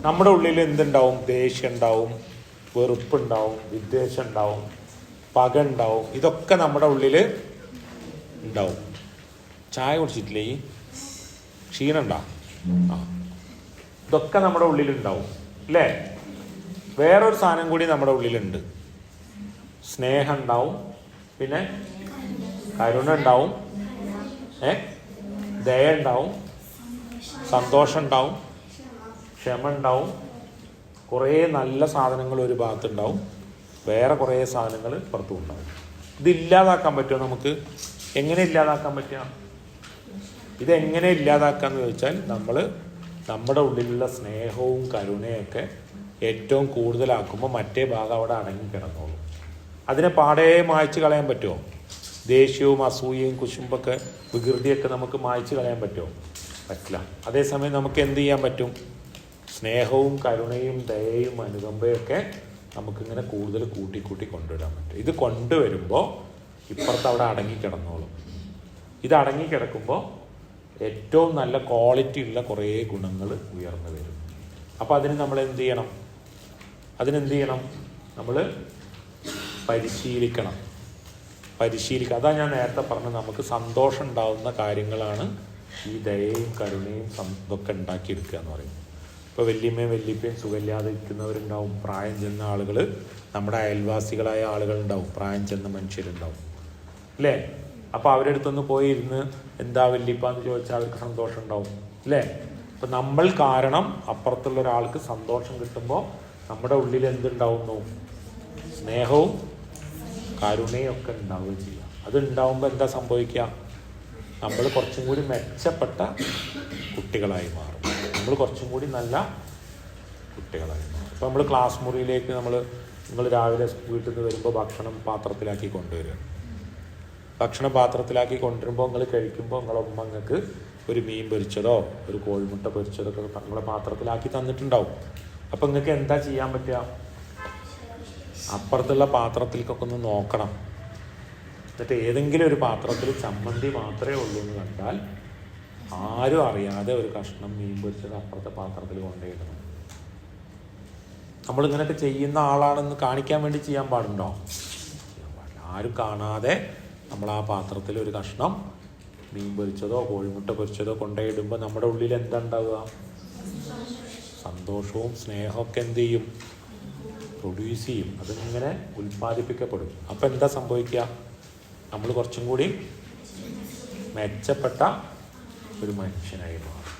നമ്മുടെ ഉള്ളിൽ എന്തുണ്ടാവും? ദേഷ്യം ഉണ്ടാവും, വെറുപ്പുണ്ടാവും, വിദ്വേഷം ഉണ്ടാവും, പക ഉണ്ടാവും. ഇതൊക്കെ നമ്മുടെ ഉള്ളിൽ ഉണ്ടാവും. ചായ കുടിച്ചിട്ടില്ലേ? ഈ ക്ഷീണുണ്ടോ? ആ, ഇതൊക്കെ നമ്മുടെ ഉള്ളിലുണ്ടാവും അല്ലേ? വേറൊരു സാധനം കൂടി നമ്മുടെ ഉള്ളിലുണ്ട്. സ്നേഹം ഉണ്ടാവും, പിന്നെ കരുണ ഉണ്ടാവും, ദയ ഉണ്ടാവും, സന്തോഷം ഉണ്ടാവും, ക്ഷമ ഉണ്ടാവും. കുറേ നല്ല സാധനങ്ങൾ ഒരു ഭാഗത്തുണ്ടാവും, വേറെ കുറേ സാധനങ്ങൾ പുറത്തും ഉണ്ടാവും. ഇത് ഇല്ലാതാക്കാൻ പറ്റുമോ നമുക്ക്? എങ്ങനെ ഇല്ലാതാക്കാൻ പറ്റുക? ഇതെങ്ങനെ ഇല്ലാതാക്കാന്ന് ചോദിച്ചാൽ നമ്മൾ നമ്മുടെ ഉള്ളിലുള്ള സ്നേഹവും കരുണയൊക്കെ ഏറ്റവും കൂടുതലാക്കുമ്പോൾ മറ്റേ ഭാഗം അവിടെ അടങ്ങി കിടന്നോളും. അതിനെ പാടേ മായ്ച്ചു കളയാൻ പറ്റുമോ? ദേഷ്യവും അസൂയയും കുശുമ്പൊക്കെ വികൃതിയൊക്കെ നമുക്ക് മായ്ച്ചു കളയാൻ പറ്റുമോ? പറ്റില്ല. അതേസമയം നമുക്ക് എന്ത് ചെയ്യാൻ പറ്റും? സ്നേഹവും കരുണയും ദയയും അനുകമ്പയൊക്കെ നമുക്കിങ്ങനെ കൂടുതൽ കൂട്ടി കൂട്ടി കൊണ്ടുവരാൻ പറ്റും. ഇത് കൊണ്ടുവരുമ്പോൾ ഇപ്പുറത്ത് അവിടെ അടങ്ങിക്കിടന്നോളും. ഇത് അടങ്ങിക്കിടക്കുമ്പോൾ ഏറ്റവും നല്ല ക്വാളിറ്റി ഉള്ള കുറേ ഗുണങ്ങൾ ഉയർന്നു വരും. അപ്പോൾ അതിന് നമ്മൾ എന്ത് ചെയ്യണം? നമ്മൾ പരിശീലിക്കണം. അതാ ഞാൻ നേരത്തെ പറഞ്ഞത്, നമുക്ക് സന്തോഷം ഉണ്ടാവുന്ന കാര്യങ്ങളാണ് ഈ ദയയും കരുണയും ഇതൊക്കെ ഉണ്ടാക്കിയെടുക്കുക എന്ന് പറയുന്നത്. ഇപ്പോൾ വല്യമ്മയും വല്യപ്പയും സുഖമില്ലാതെ ഇരിക്കുന്നവരുണ്ടാവും, പ്രായം ചെന്ന ആളുകൾ, നമ്മുടെ അയൽവാസികളായ ആളുകളുണ്ടാവും, പ്രായം ചെന്ന മനുഷ്യരുണ്ടാവും അല്ലേ? അപ്പോൾ അവരുടെ അടുത്തൊന്ന് പോയി ഇരുന്ന് എന്താ വല്യപ്പാന്ന് ചോദിച്ചാൽ അവർക്ക് സന്തോഷം ഉണ്ടാവും അല്ലേ? അപ്പം നമ്മൾ കാരണം അപ്പുറത്തുള്ള ഒരാൾക്ക് സന്തോഷം കിട്ടുമ്പോൾ നമ്മുടെ ഉള്ളിൽ എന്തുണ്ടാവുന്നു? സ്നേഹവും കരുണയും ഒക്കെ ഉണ്ടാവുകയും ചെയ്യാം. അതുണ്ടാവുമ്പോൾ എന്താ സംഭവിക്കുക? നമ്മൾ കുറച്ചും കൂടി മെച്ചപ്പെട്ട കുട്ടികളായി മാറും. നമ്മൾ കുറച്ചും കൂടി നല്ല കുട്ടികളായി മാറും. ഇപ്പോൾ നമ്മൾ ക്ലാസ് മുറിയിലേക്ക് നിങ്ങൾ രാവിലെ വീട്ടിൽ നിന്ന് വരുമ്പോൾ ഭക്ഷണം പാത്രത്തിലാക്കി കൊണ്ടുവരിക. ഭക്ഷണം പാത്രത്തിലാക്കി കൊണ്ടുവരുമ്പോൾ നിങ്ങൾ കഴിക്കുമ്പോൾ നിങ്ങളെ ഉമ്മ നിങ്ങൾക്ക് ഒരു മീൻ പൊരിച്ചതോ ഒരു കോഴിമുട്ട പൊരിച്ചതോ ഒക്കെ നിങ്ങളെ പാത്രത്തിലാക്കി തന്നിട്ടുണ്ടാവും. അപ്പം നിങ്ങൾക്ക് എന്താ ചെയ്യാൻ പറ്റുക? അപ്പുറത്തുള്ള പാത്രത്തിലേക്കൊക്കെ ഒന്ന് നോക്കണം. എന്നിട്ട് ഏതെങ്കിലും ഒരു പാത്രത്തിൽ ചമ്മന്തി മാത്രമേ ഉള്ളൂ എന്ന് കണ്ടാൽ ആരും അറിയാതെ ഒരു കഷ്ണം മീൻ പൊരിച്ചത് അപ്പുറത്തെ പാത്രത്തിൽ കൊണ്ടുപോയിടണം. നമ്മളിങ്ങനെയൊക്കെ ചെയ്യുന്ന ആളാണെന്ന് കാണിക്കാൻ വേണ്ടി ചെയ്യാൻ പാടുണ്ടോ? ചെയ്യാൻ പാടില്ല. ആരും കാണാതെ നമ്മൾ ആ പാത്രത്തിൽ ഒരു കഷ്ണം മീൻ പൊരിച്ചതോ കോഴിമുട്ട പൊരിച്ചതോ കൊണ്ടുപോയിടുമ്പോൾ നമ്മുടെ ഉള്ളിൽ എന്താ ഉണ്ടാവുക? സന്തോഷവും സ്നേഹമൊക്കെ എന്ത് ചെയ്യും? പ്രൊഡ്യൂസ് ചെയ്യും. അതിങ്ങനെ ഉൽപ്പാദിപ്പിക്കപ്പെടും. അപ്പം എന്താ സംഭവിക്കുക? നമ്മൾ കുറച്ചും കൂടി മെച്ചപ്പെട്ട ഒരു മനുഷ്യനായി മാറും.